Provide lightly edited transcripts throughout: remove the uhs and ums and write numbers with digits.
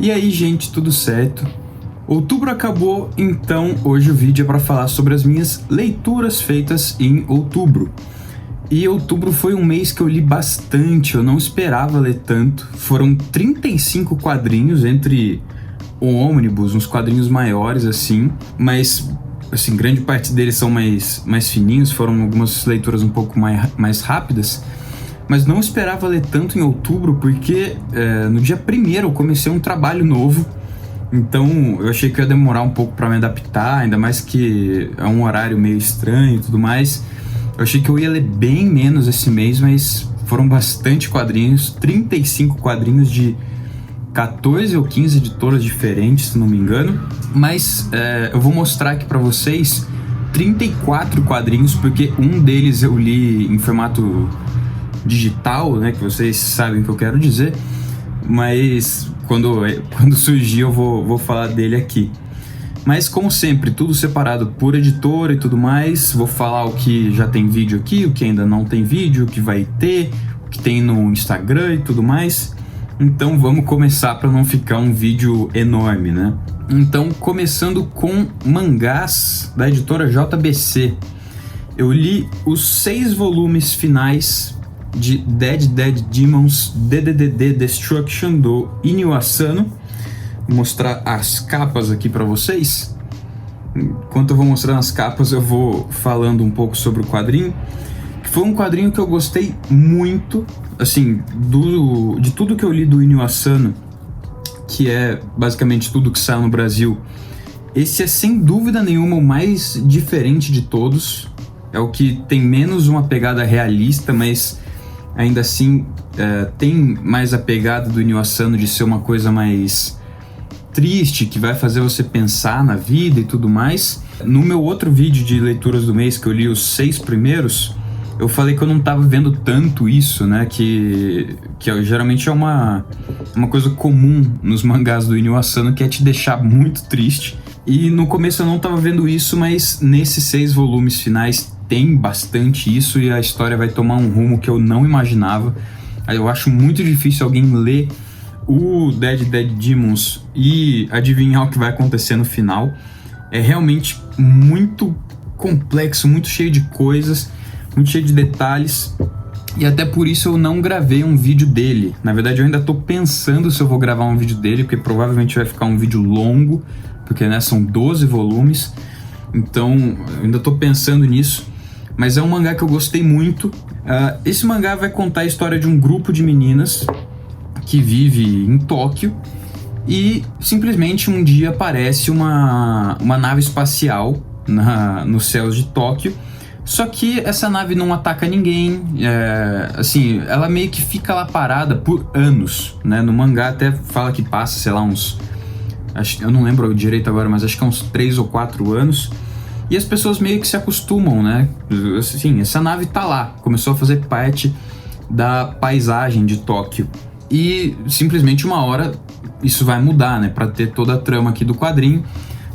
E aí, gente, tudo certo? Outubro acabou, então hoje o vídeo é para falar sobre as minhas leituras feitas em outubro. E outubro foi um mês que eu li bastante, eu não esperava ler tanto. Foram 35 quadrinhos entre o ônibus, uns quadrinhos maiores assim, mas assim, grande parte deles são mais fininhos, foram algumas leituras um pouco mais rápidas. Mas não esperava ler tanto em outubro porque no dia 1º eu comecei um trabalho novo. Então eu achei que ia demorar um pouco para me adaptar, ainda mais que é um horário meio estranho e tudo mais. Eu achei que eu ia ler bem menos esse mês, mas foram bastante quadrinhos, 35 quadrinhos de 14 ou 15 editoras diferentes, se não me engano. Mas eu vou mostrar aqui para vocês 34 quadrinhos, porque um deles eu li em formato digital, né, que vocês sabem o que eu quero dizer, mas quando surgir eu vou falar dele aqui. Mas como sempre, tudo separado por editora e tudo mais. Vou falar o que já tem vídeo aqui, o que ainda não tem vídeo, o que vai ter, o que tem no Instagram e tudo mais. Então vamos começar para não ficar um vídeo enorme, né? Então, começando com mangás da editora JBC. Eu li os 6 volumes finais de Dead Demons DDD Destruction do Inio Asano. Vou mostrar as capas aqui para vocês. Enquanto eu vou mostrando as capas, eu vou falando um pouco sobre o quadrinho. Foi um quadrinho que eu gostei muito, assim, de tudo que eu li do Inio Asano, que é basicamente tudo que saiu no Brasil. Esse é sem dúvida nenhuma o mais diferente de todos. É o que tem menos uma pegada realista, mas ainda assim tem mais a pegada do Inio Asano de ser uma coisa mais triste, que vai fazer você pensar na vida e tudo mais. No meu outro vídeo de leituras do mês, que eu li os 6 primeiros, eu falei que eu não tava vendo tanto isso, né, que geralmente é uma coisa comum nos mangás do Inio Asano, que é te deixar muito triste. E no começo eu não tava vendo isso, mas nesses 6 volumes finais tem bastante isso, e a história vai tomar um rumo que eu não imaginava. Eu acho muito difícil alguém ler o Dead Demons e adivinhar o que vai acontecer no final. É realmente muito complexo, muito cheio de coisas, muito cheio de detalhes, e até por isso eu não gravei um vídeo dele. Na verdade eu ainda tô pensando se eu vou gravar um vídeo dele, porque provavelmente vai ficar um vídeo longo, porque né, são 12 volumes, então eu ainda tô pensando nisso. Mas é um mangá que eu gostei muito. Esse mangá vai contar a história de um grupo de meninas que vive em Tóquio, e simplesmente um dia aparece uma nave espacial nos céus de Tóquio. Só que essa nave não ataca ninguém, assim, ela meio que fica lá parada por anos, né? No mangá até fala que passa, sei lá, eu não lembro direito agora, mas acho que é uns 3 ou 4 anos. E as pessoas meio que se acostumam, né? Assim, essa nave tá lá, começou a fazer parte da paisagem de Tóquio. E simplesmente uma hora isso vai mudar, né? Pra ter toda a trama aqui do quadrinho,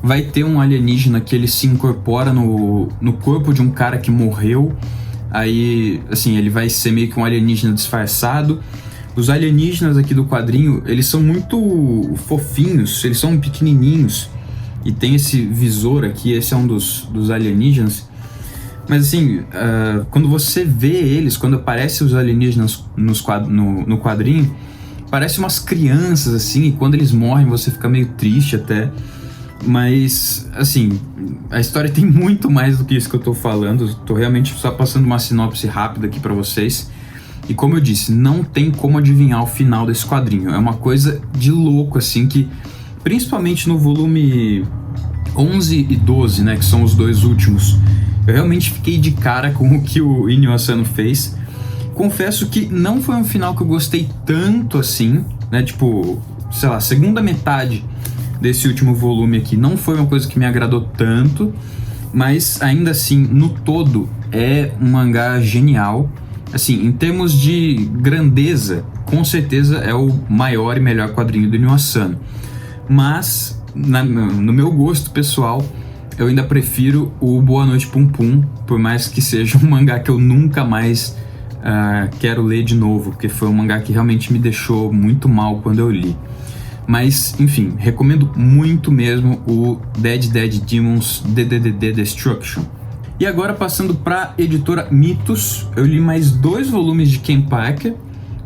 vai ter um alienígena que ele se incorpora no corpo de um cara que morreu. Aí, assim, ele vai ser meio que um alienígena disfarçado. Os alienígenas aqui do quadrinho, eles são muito fofinhos, eles são pequenininhos. E tem esse visor aqui, esse é um dos alienígenas. Mas assim, quando você vê eles, quando aparecem os alienígenas no quadrinho, parece umas crianças assim, e quando eles morrem você fica meio triste até. Mas, assim, a história tem muito mais do que isso que eu tô falando. Eu tô realmente só passando uma sinopse rápida aqui pra vocês. E como eu disse, não tem como adivinhar o final desse quadrinho. É uma coisa de louco, assim, que principalmente no volume 11 e 12, né, que são os 2 últimos, eu realmente fiquei de cara com o que o Inio Asano fez. Confesso que não foi um final que eu gostei tanto assim, né, tipo, sei lá, a segunda metade desse último volume aqui não foi uma coisa que me agradou tanto, mas ainda assim, no todo, é um mangá genial. Assim, em termos de grandeza, com certeza é o maior e melhor quadrinho do Inio Asano. Mas, no meu gosto pessoal, eu ainda prefiro o Boa Noite Pum Pum, por mais que seja um mangá que eu nunca mais quero ler de novo, porque foi um mangá que realmente me deixou muito mal quando eu li. Mas, enfim, recomendo muito mesmo o Dead Dead Demons DDD Destruction. E agora, passando para editora Mitos, eu li mais 2 volumes de Ken Packer,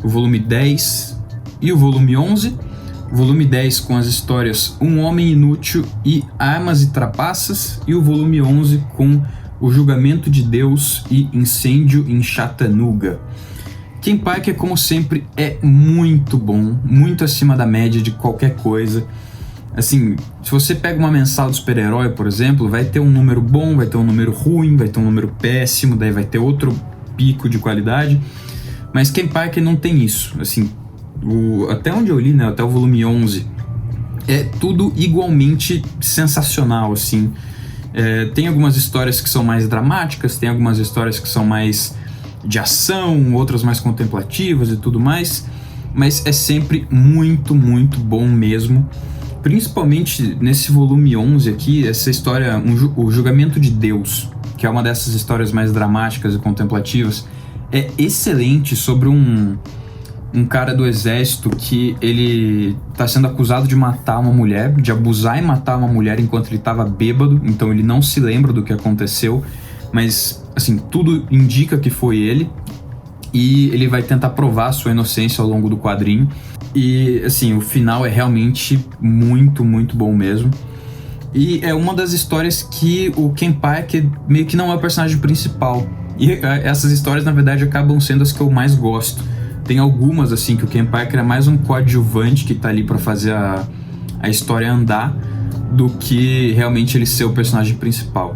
o volume 10 e o volume 11. O volume 10 com as histórias Um Homem Inútil e Armas e Trapaças, e o volume 11 com O Julgamento de Deus e Incêndio em Chattanooga. Ken Packer, como sempre, é muito bom, muito acima da média de qualquer coisa. Assim, se você pega uma mensal do super-herói, por exemplo, vai ter um número bom, vai ter um número ruim, vai ter um número péssimo, daí vai ter outro pico de qualidade. Mas Ken Packer não tem isso. Assim, até onde eu li, né, até o volume 11, é tudo igualmente sensacional, assim. Tem algumas histórias que são mais dramáticas, tem algumas histórias que são mais de ação, outras mais contemplativas e tudo mais, mas é sempre muito, muito bom mesmo. Principalmente nesse volume 11 aqui, essa história, O Julgamento de Deus, que é uma dessas histórias mais dramáticas e contemplativas, é excelente, sobre um cara do exército que ele está sendo acusado de matar uma mulher, de abusar e matar uma mulher enquanto ele estava bêbado, então ele não se lembra do que aconteceu, mas assim, tudo indica que foi ele, e ele vai tentar provar sua inocência ao longo do quadrinho. E assim, o final é realmente muito, muito bom mesmo. E é uma das histórias que o Ken Packer meio que não é o personagem principal. E essas histórias, na verdade, acabam sendo as que eu mais gosto. Tem algumas, assim, que o Ken Packer é mais um coadjuvante que tá ali pra fazer a história andar, do que realmente ele ser o personagem principal.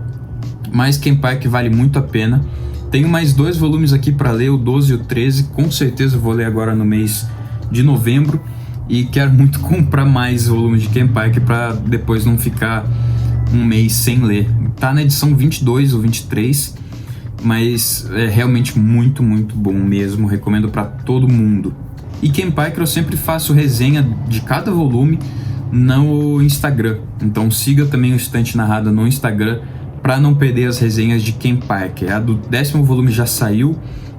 Mas Ken Packer vale muito a pena. Tenho mais 2 volumes aqui pra ler, o 12 e o 13. Com certeza vou ler agora no mês de novembro. E quero muito comprar mais volumes de Ken Packer pra depois não ficar um mês sem ler. Tá na edição 22 ou 23. Mas é realmente muito, muito bom mesmo. Recomendo pra todo mundo. E Ken Packer eu sempre faço resenha de cada volume no Instagram. Então siga também o Estante Narrada no Instagram para não perder as resenhas de Ken Packer. A do 10º volume já saiu,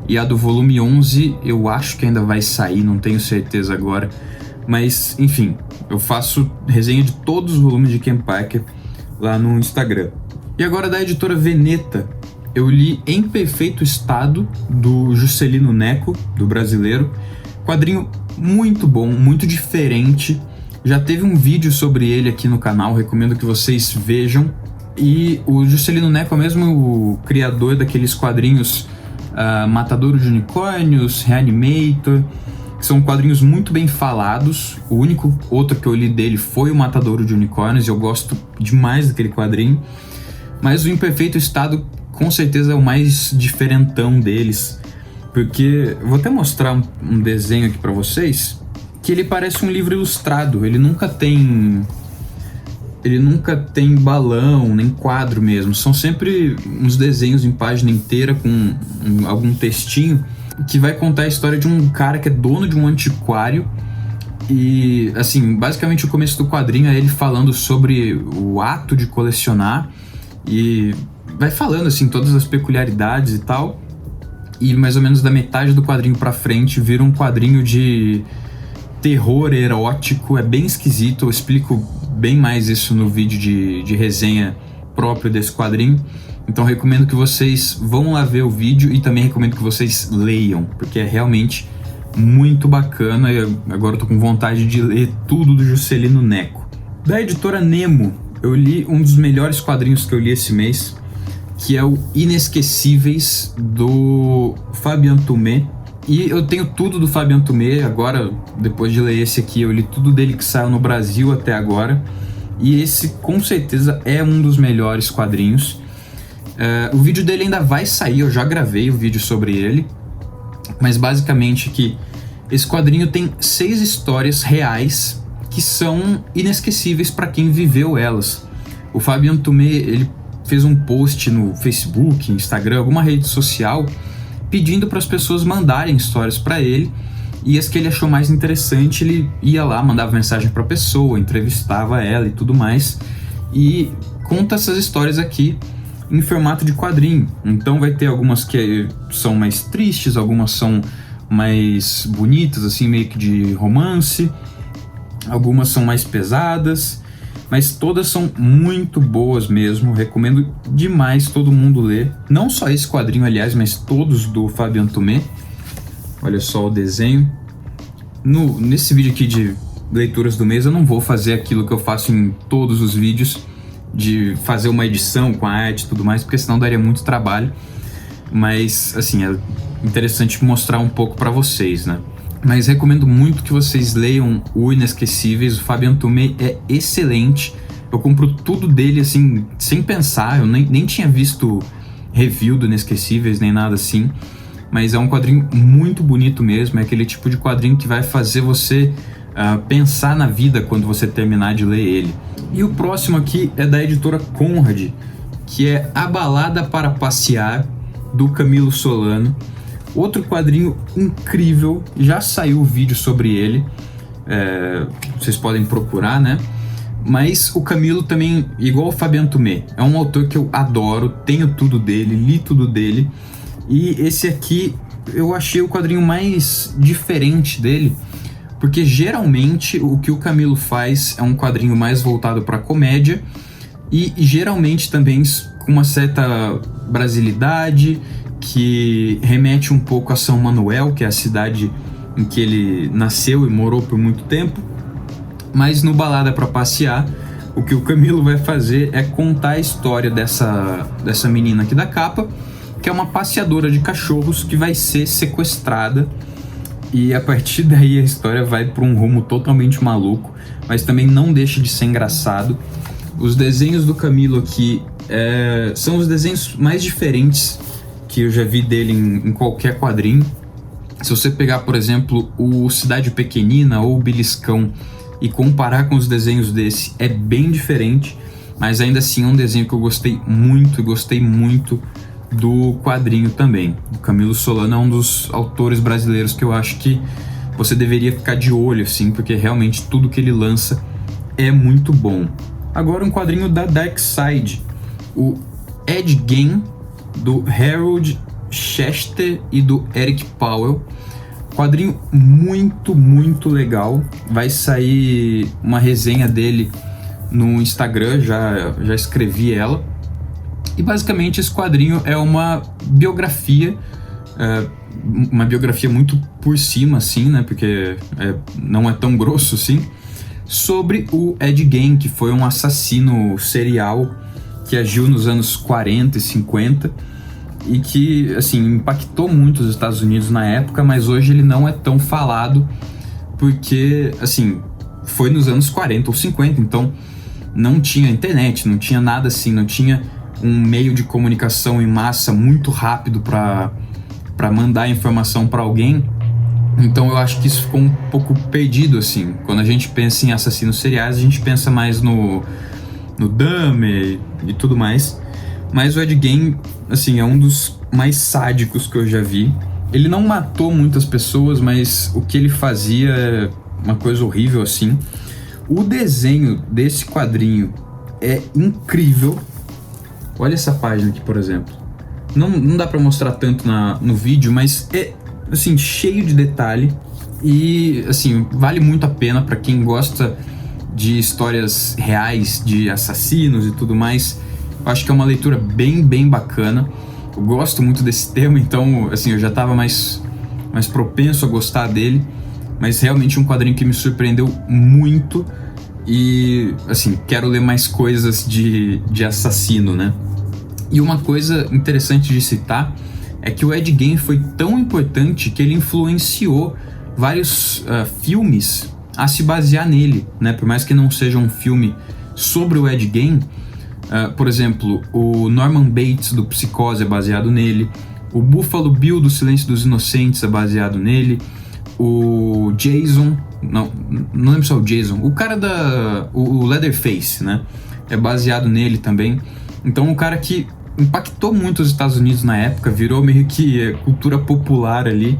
e a do volume 11 eu acho que ainda vai sair, não tenho certeza agora. Mas, enfim, eu faço resenha de todos os volumes de Ken Packer lá no Instagram. E agora, da editora Veneta, eu li Em Perfeito Estado, do Juscelino Neco, do brasileiro. Quadrinho muito bom, muito diferente. Já teve um vídeo sobre ele aqui no canal, recomendo que vocês vejam. E o Juscelino Neco é mesmo o criador daqueles quadrinhos Matadouro de Unicórnios, Reanimator, que são quadrinhos muito bem falados. O único outro que eu li dele foi o Matadouro de Unicórnios, e eu gosto demais daquele quadrinho. Mas o Imperfeito Estado com certeza é o mais diferentão deles, porque eu vou até mostrar um desenho aqui pra vocês, que ele parece um livro ilustrado. Ele nunca tem balão, nem quadro mesmo. São sempre uns desenhos em página inteira com algum textinho que vai contar a história de um cara que é dono de um antiquário. E, assim, basicamente o começo do quadrinho é ele falando sobre o ato de colecionar, e vai falando, assim, todas as peculiaridades e tal. E mais ou menos da metade do quadrinho pra frente vira um quadrinho de terror erótico. É bem esquisito, eu explico bem mais isso no vídeo de resenha próprio desse quadrinho. Então recomendo que vocês vão lá ver o vídeo, e também recomendo que vocês leiam, porque é realmente muito bacana. E agora eu tô com vontade de ler tudo do Juscelino Neco. Da editora Nemo, eu li um dos melhores quadrinhos que eu li esse mês, que é o Inesquecíveis, do Fabien Tumé. E eu tenho tudo do Fabien Tumé. Agora, depois de ler esse aqui, eu li tudo dele que saiu no Brasil até agora. E esse, com certeza, é um dos melhores quadrinhos. O vídeo dele ainda vai sair, eu já gravei o vídeo sobre ele. Mas, basicamente, que esse quadrinho tem 6 histórias reais que são inesquecíveis para quem viveu elas. O Fabien Tumé, ele fez um post no Facebook, Instagram, alguma rede social, pedindo para as pessoas mandarem histórias para ele, e as que ele achou mais interessante, ele ia lá, mandava mensagem para a pessoa, entrevistava ela e tudo mais, e conta essas histórias aqui em formato de quadrinho. Então vai ter algumas que são mais tristes, algumas são mais bonitas, assim, meio que de romance, algumas são mais pesadas, mas todas são muito boas mesmo. Recomendo demais todo mundo ler. Não só esse quadrinho, aliás, mas todos do Fábio Antumet. Olha só o desenho. Nesse vídeo aqui de leituras do mês, eu não vou fazer aquilo que eu faço em todos os vídeos, de fazer uma edição com a arte e tudo mais, porque senão daria muito trabalho. Mas, assim, é interessante mostrar um pouco pra vocês, né? Mas recomendo muito que vocês leiam o Inesquecíveis. O Fábio Antumet é excelente. Eu compro tudo dele, assim, sem pensar. Eu nem tinha visto review do Inesquecíveis, nem nada assim. Mas é um quadrinho muito bonito mesmo. É aquele tipo de quadrinho que vai fazer você pensar na vida quando você terminar de ler ele. E o próximo aqui é da editora Conrad, que é A Balada para Passear, do Camilo Solano. Outro quadrinho incrível, já saiu o vídeo sobre ele, vocês podem procurar, né? Mas o Camilo também, igual o Fábio Antumet, é um autor que eu adoro, tenho tudo dele, li tudo dele. E esse aqui eu achei o quadrinho mais diferente dele, porque geralmente o que o Camilo faz é um quadrinho mais voltado para comédia e geralmente também com uma certa brasilidade, que remete um pouco a São Manuel, que é a cidade em que ele nasceu e morou por muito tempo. Mas no Balada para Passear, o que o Camilo vai fazer é contar a história dessa menina aqui da capa, que é uma passeadora de cachorros que vai ser sequestrada. E a partir daí a história vai para um rumo totalmente maluco, mas também não deixa de ser engraçado. Os desenhos do Camilo aqui são os desenhos mais diferentes que eu já vi dele em qualquer quadrinho. Se você pegar, por exemplo, o Cidade Pequenina ou o Beliscão e comparar com os desenhos desse, é bem diferente, mas ainda assim é um desenho que eu gostei muito e gostei muito do quadrinho também. O Camilo Solano é um dos autores brasileiros que eu acho que você deveria ficar de olho, assim, porque realmente tudo que ele lança é muito bom. Agora um quadrinho da Dark Side, o Ed Gein, do Harold Chester e do Eric Powell. Quadrinho muito, muito legal. Vai sair uma resenha dele no Instagram, já escrevi ela. E basicamente esse quadrinho é uma biografia muito por cima, assim, né? Porque não é tão grosso assim, sobre o Ed Gein, que foi um assassino serial que agiu nos anos 40 e 50 e que, assim, impactou muito os Estados Unidos na época, mas hoje ele não é tão falado porque, assim, foi nos anos 40 ou 50, então não tinha internet, não tinha nada assim, não tinha um meio de comunicação em massa muito rápido para mandar informação para alguém. Então eu acho que isso ficou um pouco perdido, assim. Quando a gente pensa em assassinos seriais, a gente pensa mais no Dahmer e tudo mais. Mas o Ed Gein, assim, é um dos mais sádicos que eu já vi. Ele não matou muitas pessoas, mas o que ele fazia é uma coisa horrível, assim. O desenho desse quadrinho é incrível. Olha essa página aqui, por exemplo. Não dá pra mostrar tanto no vídeo, mas é, assim, cheio de detalhe. E, assim, vale muito a pena pra quem gosta de histórias reais, de assassinos e tudo mais. Eu acho que é uma leitura bem, bem bacana. Eu gosto muito desse tema, então, assim, eu já tava mais propenso a gostar dele. Mas realmente um quadrinho que me surpreendeu muito. E, assim, quero ler mais coisas de assassino, né? E uma coisa interessante de citar é que o Ed Gein foi tão importante que ele influenciou vários filmes a se basear nele, né? Por mais que não seja um filme sobre o Ed Gein, por exemplo, o Norman Bates do Psicose é baseado nele, o Buffalo Bill do Silêncio dos Inocentes é baseado nele, o Jason, não lembro se é o Jason, o cara o Leatherface, né? É baseado nele também. Então, um cara que impactou muito os Estados Unidos na época, virou meio que cultura popular ali.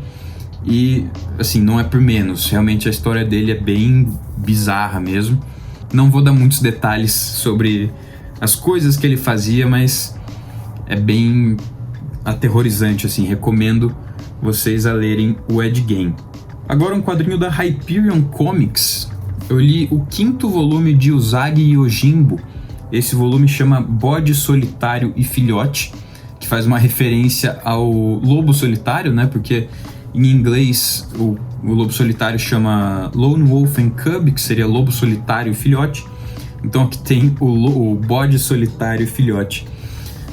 E, assim, não é por menos. Realmente a história dele é bem bizarra mesmo. Não vou dar muitos detalhes sobre as coisas que ele fazia, mas é bem aterrorizante, assim. Recomendo vocês a lerem o Ed Gein. Agora um quadrinho da Hyperion Comics. Eu li o 5º volume de Usagi Yojimbo. Esse volume chama Bode Solitário e Filhote, que faz uma referência ao lobo solitário, né? Porque em inglês o lobo solitário chama Lone Wolf and Cub, que seria lobo solitário e filhote. Então aqui tem o bode solitário e filhote.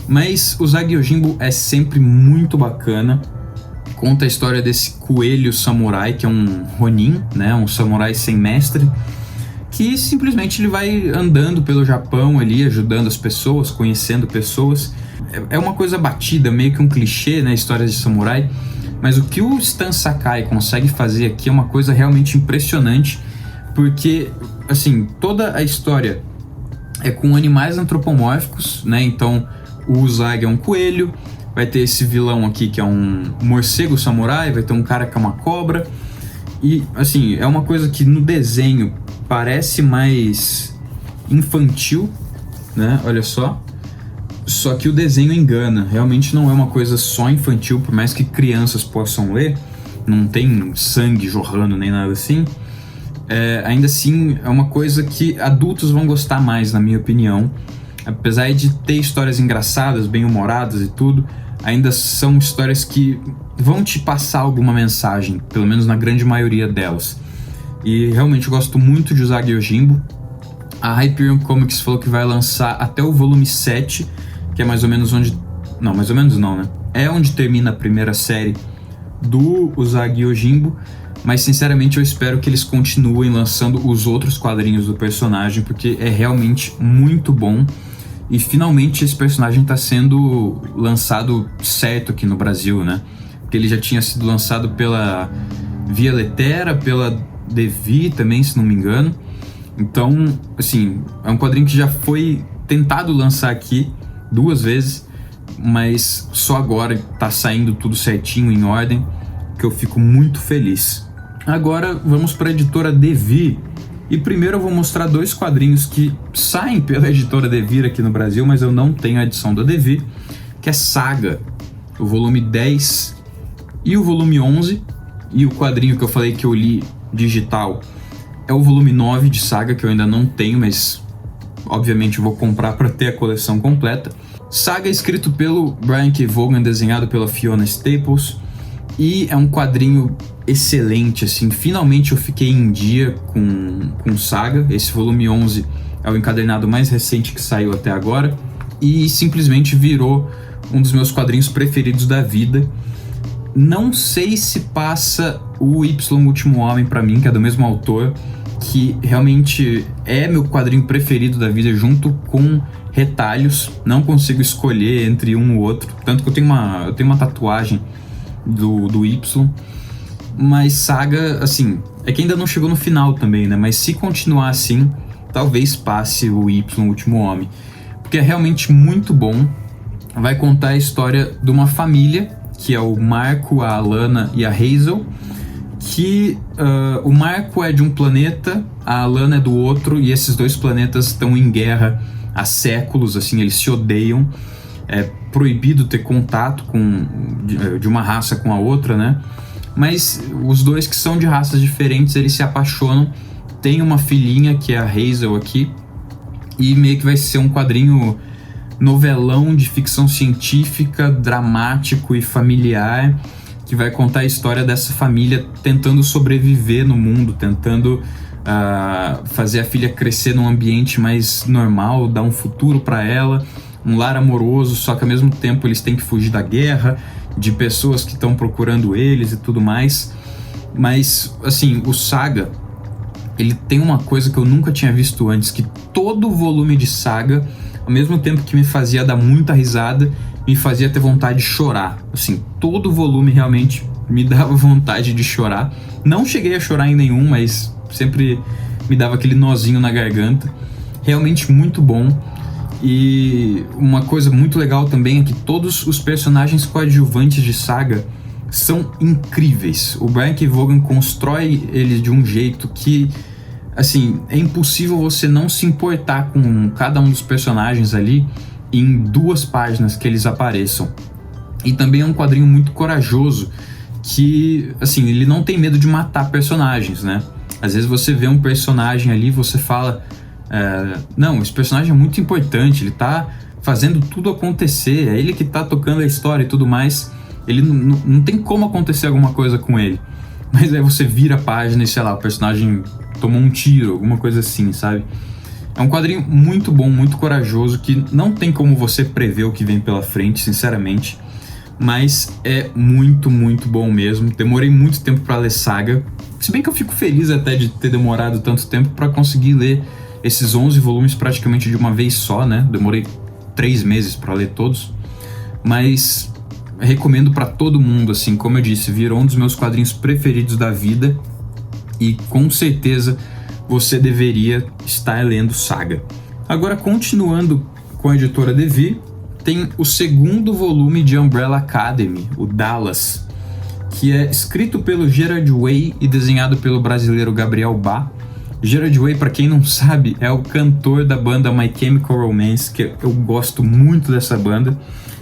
Mas o Usagi Yojimbo é sempre muito bacana. Conta a história desse coelho samurai, que é um ronin, né? Um samurai sem mestre, que simplesmente ele vai andando pelo Japão ali, ajudando as pessoas, conhecendo pessoas. É uma coisa batida, meio que um clichê, né? Histórias de samurai. Mas o que o Stan Sakai consegue fazer aqui é uma coisa realmente impressionante, porque, assim, toda a história é com animais antropomórficos, né? Então, o Usagi é um coelho, vai ter esse vilão aqui que é um morcego samurai, vai ter um cara que é uma cobra. E, assim, é uma coisa que no desenho parece mais infantil, né? Olha só. Só que o desenho engana. Realmente não é uma coisa só infantil, por mais que crianças possam ler. Não tem sangue jorrando nem nada assim. Ainda assim, é uma coisa que adultos vão gostar mais, na minha opinião. Apesar de ter histórias engraçadas, bem-humoradas e tudo, ainda são histórias que vão te passar alguma mensagem, pelo menos na grande maioria delas. E realmente eu gosto muito de Usagi Yojimbo. A Hyperion Comics falou que vai lançar até o volume 7, que é mais ou menos onde... Não, mais ou menos não, né? É onde termina a primeira série do Usagi Yojimbo, mas sinceramente eu espero que eles continuem lançando os outros quadrinhos do personagem, porque é realmente muito bom. E finalmente esse personagem está sendo lançado certo aqui no Brasil, né? Porque ele já tinha sido lançado pela Via Letera, pela Devi também, se não me engano. Então, assim, é um quadrinho que já foi tentado lançar aqui 2 vezes, mas só agora tá saindo tudo certinho, em ordem, que eu fico muito feliz. Agora vamos para a editora Devir. E primeiro eu vou mostrar 2 quadrinhos que saem pela editora Devir aqui no Brasil, mas eu não tenho a edição da Devir, que é Saga, o volume 10 e o volume 11. E o quadrinho que eu falei que eu li digital é o volume 9 de Saga, que eu ainda não tenho, mas obviamente eu vou comprar para ter a coleção completa. Saga é escrito pelo Brian K. Vaughan, desenhado pela Fiona Staples, e é um quadrinho excelente, assim. Finalmente eu fiquei em dia com Saga. Esse volume 11 é o encadernado mais recente que saiu até agora, e simplesmente virou um dos meus quadrinhos preferidos da vida. Não sei se passa o Y Último Homem pra mim, que é do mesmo autor, que realmente é meu quadrinho preferido da vida, junto com Retalhos. Não consigo escolher entre um ou outro, tanto que eu tenho uma tatuagem do Y. Mas Saga, assim, é que ainda não chegou no final também, né? Mas se continuar assim, talvez passe o Y Último Homem, porque é realmente muito bom. Vai contar a história de uma família, que é o Marco, a Alana e a Hazel, que o Marco é de um planeta, a Alana é do outro, e esses 2 planetas estão em guerra há séculos, assim, eles se odeiam. É proibido ter contato de uma raça com a outra, né? Mas os 2 que são de raças diferentes, eles se apaixonam. Tem uma filhinha, que é a Hazel aqui, e meio que vai ser um quadrinho novelão de ficção científica, dramático e familiar, que vai contar a história dessa família tentando sobreviver no mundo, tentando fazer a filha crescer num ambiente mais normal, dar um futuro para ela, um lar amoroso, só que ao mesmo tempo eles têm que fugir da guerra, de pessoas que estão procurando eles e tudo mais. Mas, assim, o Saga, ele tem uma coisa que eu nunca tinha visto antes, que todo volume de Saga, ao mesmo tempo que me fazia dar muita risada, me fazia ter vontade de chorar. Assim, todo volume realmente me dava vontade de chorar. Não cheguei a chorar em nenhum, mas sempre me dava aquele nozinho na garganta. Realmente muito bom. E uma coisa muito legal também é que todos os personagens coadjuvantes de Saga são incríveis. O Brian K. Vaughan constrói eles de um jeito que, assim, é impossível você não se importar com cada um dos personagens ali em 2 páginas que eles apareçam. E também é um quadrinho muito corajoso, que, assim, ele não tem medo de matar personagens, né? Às vezes você vê um personagem ali e você fala, não, esse personagem é muito importante, ele tá fazendo tudo acontecer, é ele que tá tocando a história e tudo mais, ele não tem como acontecer alguma coisa com ele. Mas aí você vira a página e, sei lá, o personagem tomou um tiro, alguma coisa assim, sabe? É um quadrinho muito bom, muito corajoso, que não tem como você prever o que vem pela frente, sinceramente. Mas é muito, muito bom mesmo. Demorei muito tempo pra ler Saga. Se bem que eu fico feliz até de ter demorado tanto tempo pra conseguir ler esses 11 volumes praticamente de uma vez só, né? Demorei 3 meses pra ler todos. Mas recomendo pra todo mundo, assim, como eu disse, virou um dos meus quadrinhos preferidos da vida. E com certeza você deveria estar lendo Saga. Agora, continuando com a editora Devir, tem o segundo volume de Umbrella Academy, o Dallas, que é escrito pelo Gerard Way e desenhado pelo brasileiro Gabriel Bá. Gerard Way, para quem não sabe, é o cantor da banda My Chemical Romance, que eu gosto muito dessa banda.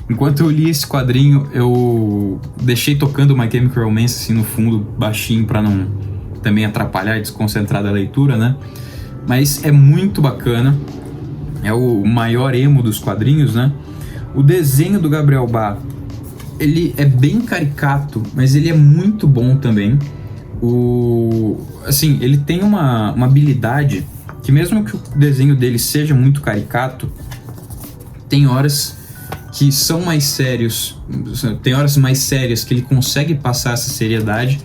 Enquanto eu li esse quadrinho, eu deixei tocando My Chemical Romance assim no fundo, baixinho, para não também atrapalhar e desconcentrar da leitura, né? Mas é muito bacana, é o maior emo dos quadrinhos, né? O desenho do Gabriel Bá, ele é bem caricato, mas ele é muito bom também. Assim, ele tem uma habilidade que, mesmo que o desenho dele seja muito caricato, tem horas que são mais sérios, tem horas mais sérias que ele consegue passar essa seriedade,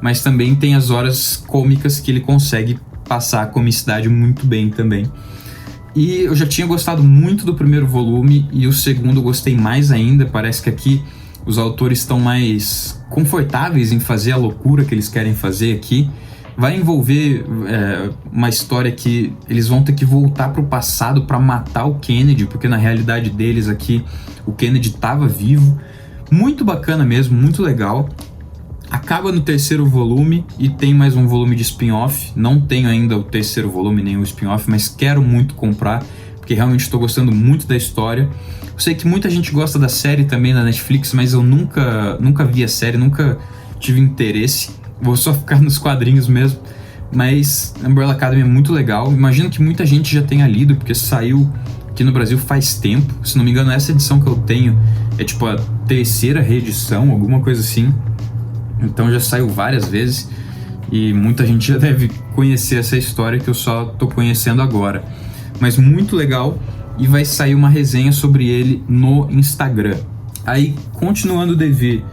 mas também tem as horas cômicas que ele consegue passar a comicidade muito bem também. E eu já tinha gostado muito do primeiro volume, e o segundo eu gostei mais ainda. Parece que aqui os autores estão mais confortáveis em fazer a loucura que eles querem fazer aqui. Vai envolver uma história que eles vão ter que voltar para o passado para matar o Kennedy, porque na realidade deles aqui o Kennedy estava vivo. Muito bacana mesmo, muito legal. Acaba no terceiro volume e tem mais um volume de spin-off. Não tenho ainda o terceiro volume nem o spin-off, mas quero muito comprar, porque realmente estou gostando muito da história. Eu sei que muita gente gosta da série também da Netflix, mas eu nunca vi a série, nunca tive interesse. Vou só ficar nos quadrinhos mesmo. Mas Umbrella Academy é muito legal. Imagino que muita gente já tenha lido, porque saiu aqui no Brasil faz tempo. Se não me engano, essa edição que eu tenho é tipo a terceira reedição, alguma coisa assim. Então já saiu várias vezes e muita gente já deve conhecer essa história que eu só tô conhecendo agora. Mas muito legal, e vai sair uma resenha sobre ele no Instagram. Aí, continuando o Devir,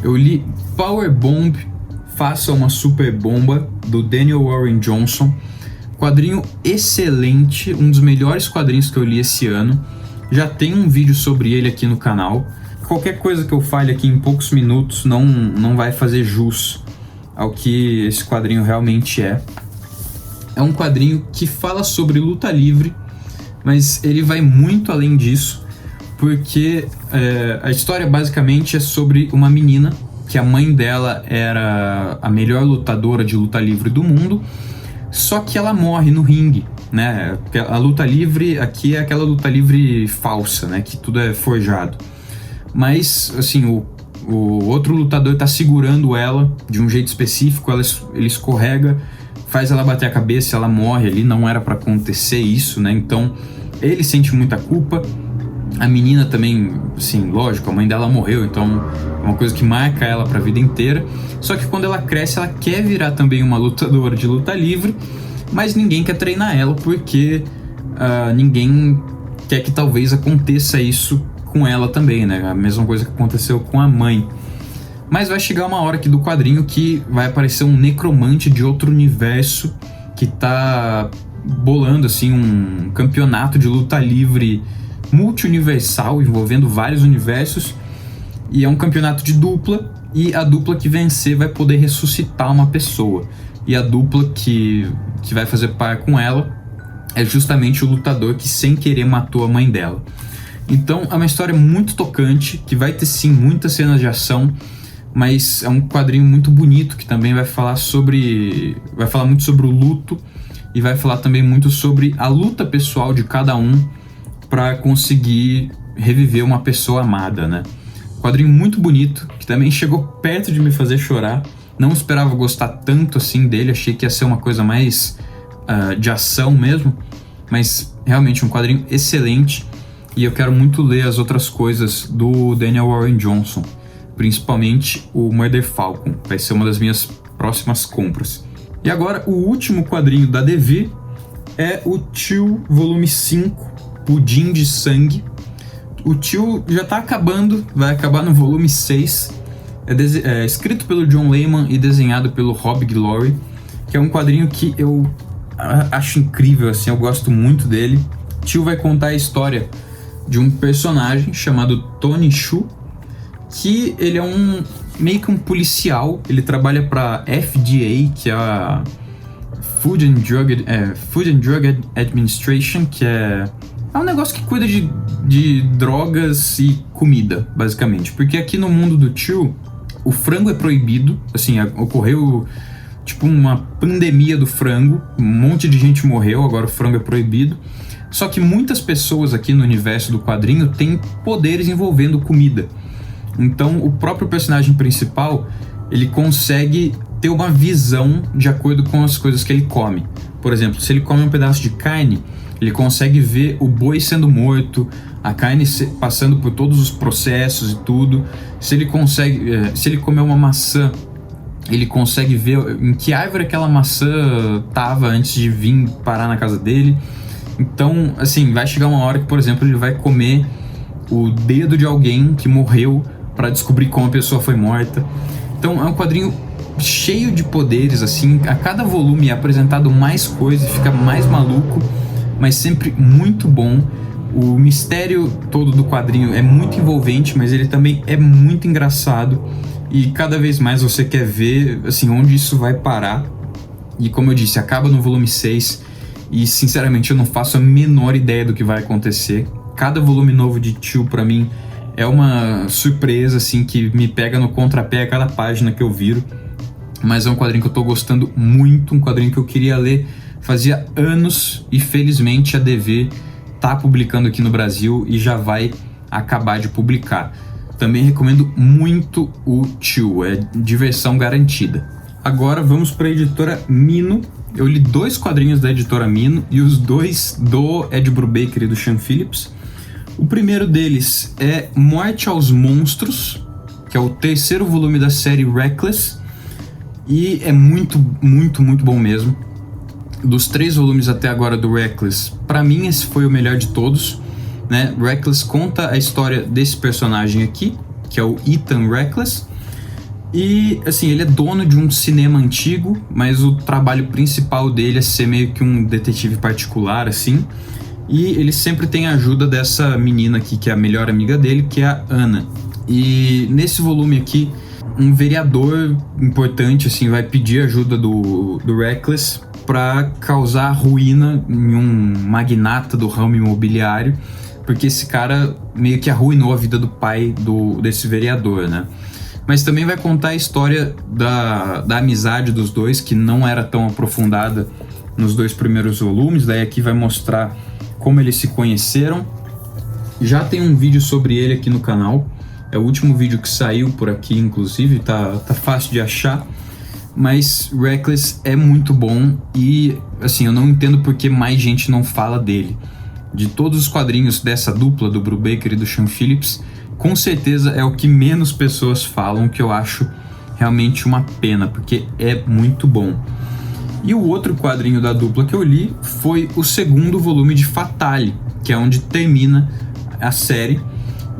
eu li Power Bomb, Faça uma Super Bomba, do Daniel Warren Johnson. Quadrinho excelente, um dos melhores quadrinhos que eu li esse ano. Já tem um vídeo sobre ele aqui no canal. Qualquer coisa que eu fale aqui em poucos minutos não vai fazer jus ao que esse quadrinho realmente é. É um quadrinho que fala sobre luta livre, mas ele vai muito além disso, porque a história basicamente é sobre uma menina que a mãe dela era a melhor lutadora de luta livre do mundo, só que ela morre no ringue, né? A luta livre aqui é aquela luta livre falsa, né? Que tudo é forjado. Mas, assim, o outro lutador tá segurando ela de um jeito específico, ele escorrega, faz ela bater a cabeça, ela morre ali, não era pra acontecer isso, né? Então, ele sente muita culpa. A menina também, assim, lógico, a mãe dela morreu, então é uma coisa que marca ela pra vida inteira. Só que quando ela cresce, ela quer virar também uma lutadora de luta livre, mas ninguém quer treinar ela porque ninguém quer que talvez aconteça isso com ela também, né? A mesma coisa que aconteceu com a mãe. Mas vai chegar uma hora aqui do quadrinho que vai aparecer um necromante de outro universo que tá bolando, assim, um campeonato de luta livre multi-universal, envolvendo vários universos, e é um campeonato de dupla, e a dupla que vencer vai poder ressuscitar uma pessoa, e a dupla que vai fazer par com ela é justamente o lutador que sem querer matou a mãe dela. Então é uma história muito tocante, que vai ter sim muitas cenas de ação, mas é um quadrinho muito bonito, que também vai falar muito sobre o luto, e vai falar também muito sobre a luta pessoal de cada um para conseguir reviver uma pessoa amada, né? Quadrinho muito bonito, que também chegou perto de me fazer chorar. Não esperava gostar tanto assim dele, achei que ia ser uma coisa mais de ação mesmo, mas realmente um quadrinho excelente, e eu quero muito ler as outras coisas do Daniel Warren Johnson, principalmente o Murder Falcon, vai ser uma das minhas próximas compras. E agora o último quadrinho da DV é o Tio volume 5, Pudim de Sangue. O Tio já tá acabando, vai acabar no volume 6. É escrito pelo John Layman e desenhado pelo Rob Guillory, que é um quadrinho que eu acho incrível, assim, eu gosto muito dele. Tio vai contar a história de um personagem chamado Tony Shu, que ele é meio que um policial, ele trabalha para FDA, que é a Food and Drug Administration, que é um negócio que cuida de drogas e comida, basicamente. Porque aqui no mundo do Tio, o frango é proibido, assim, ocorreu tipo uma pandemia do frango, um monte de gente morreu, agora o frango é proibido. Só que muitas pessoas aqui no universo do quadrinho têm poderes envolvendo comida. Então o próprio personagem principal, ele consegue ter uma visão de acordo com as coisas que ele come. Por exemplo, se ele come um pedaço de carne, ele consegue ver o boi sendo morto, a carne passando por todos os processos e tudo. Se ele comer uma maçã, ele consegue ver em que árvore aquela maçã estava antes de vir parar na casa dele. Então, assim, vai chegar uma hora que, por exemplo, ele vai comer o dedo de alguém que morreu para descobrir como a pessoa foi morta. Então, é um quadrinho cheio de poderes, assim. A cada volume é apresentado mais coisa, fica mais maluco, mas sempre muito bom. O mistério todo do quadrinho é muito envolvente, mas ele também é muito engraçado. E cada vez mais você quer ver, assim, onde isso vai parar. E como eu disse, acaba no volume 6. E sinceramente eu não faço a menor ideia do que vai acontecer. Cada volume novo de Tio pra mim é uma surpresa, assim, que me pega no contrapé a cada página que eu viro. Mas é um quadrinho que eu tô gostando muito, um quadrinho que eu queria ler fazia anos, e felizmente a DV tá publicando aqui no Brasil e já vai acabar de publicar. Também recomendo muito o Tio, é diversão garantida. Agora vamos para a editora Mino. Eu li 2 quadrinhos da editora Mino e os 2 do Ed Brubaker e do Sean Phillips. O primeiro deles é Morte aos Monstros, que é o 3º volume da série Reckless, e é muito, muito, muito bom mesmo. Dos 3 volumes até agora do Reckless, para mim esse foi o melhor de todos, né? Reckless conta a história desse personagem aqui, que é o Ethan Reckless. E, assim, ele é dono de um cinema antigo, mas o trabalho principal dele é ser meio que um detetive particular, assim. E ele sempre tem a ajuda dessa menina aqui, que é a melhor amiga dele, que é a Anna. E nesse volume aqui, um vereador importante, assim, vai pedir ajuda do Reckless para causar ruína em um magnata do ramo imobiliário, porque esse cara meio que arruinou a vida do pai desse vereador, né? Mas também vai contar a história da amizade dos dois, que não era tão aprofundada nos 2 primeiros volumes. Daí aqui vai mostrar como eles se conheceram. Já tem um vídeo sobre ele aqui no canal. É o último vídeo que saiu por aqui, inclusive. Tá fácil de achar. Mas Reckless é muito bom e, assim, eu não entendo por que mais gente não fala dele. De todos os quadrinhos dessa dupla, do Brubaker e do Sean Phillips, com certeza é o que menos pessoas falam, que eu acho realmente uma pena, porque é muito bom. E o outro quadrinho da dupla que eu li foi o 2º volume de Fatale, que é onde termina a série.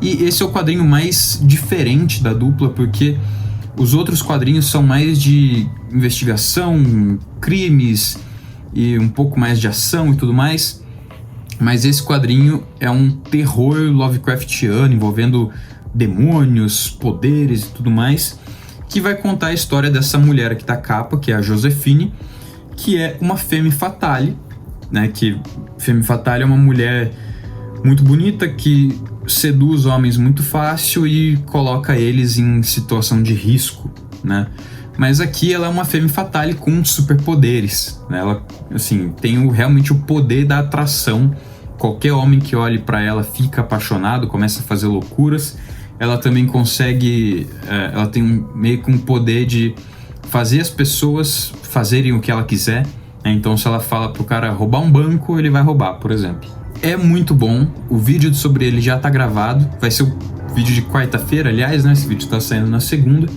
E esse é o quadrinho mais diferente da dupla, porque os outros quadrinhos são mais de investigação, crimes e um pouco mais de ação e tudo mais. Mas esse quadrinho é um terror Lovecraftiano, envolvendo demônios, poderes e tudo mais, que vai contar a história dessa mulher aqui da capa, que é a Josephine, que é uma femme fatale, né? Que femme fatale é uma mulher muito bonita que seduz homens muito fácil e coloca eles em situação de risco, né? Mas aqui ela é uma femme fatale com superpoderes, né? Ela, assim, tem realmente o poder da atração. Qualquer homem que olhe para ela fica apaixonado, começa a fazer loucuras. Ela também consegue, ela tem meio que um poder de fazer as pessoas fazerem o que ela quiser, né? Então se ela fala pro cara roubar um banco, ele vai roubar, por exemplo. É muito bom, o vídeo sobre ele já tá gravado, vai ser o vídeo de quarta-feira, aliás, né? Esse vídeo tá saindo na segunda,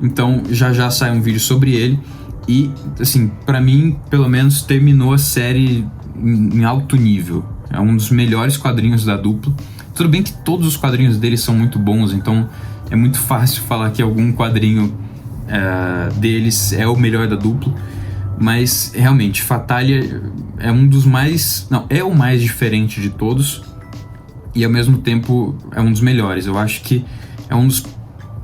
então já sai um vídeo sobre ele. E, assim, pra mim, pelo menos, terminou a série em alto nível. É um dos melhores quadrinhos da dupla. Tudo bem que todos os quadrinhos dele são muito bons, então é muito fácil falar que algum quadrinho deles é o melhor da dupla. Mas, realmente, Fatalia é um dos mais... Não, é o mais diferente de todos. E, ao mesmo tempo, é um dos melhores. Eu acho que é um dos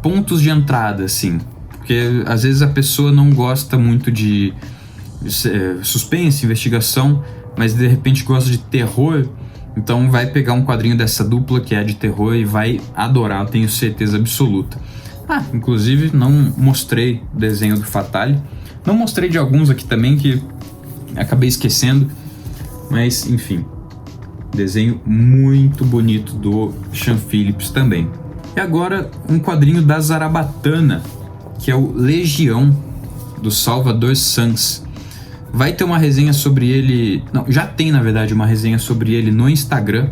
pontos de entrada, assim. Porque, às vezes, a pessoa não gosta muito de suspense, investigação, mas, de repente, gosta de terror. Então, vai pegar um quadrinho dessa dupla, que é de terror, e vai adorar, eu tenho certeza absoluta. Inclusive, não mostrei o desenho do Fatalia. Não mostrei de alguns aqui também, que acabei esquecendo. Mas, enfim. Desenho muito bonito do Sean Phillips também. E agora, um quadrinho da Zarabatana, que é o Legião, do Salvador Sanz. Vai ter uma resenha sobre ele... Não, já tem, na verdade, uma resenha sobre ele no Instagram.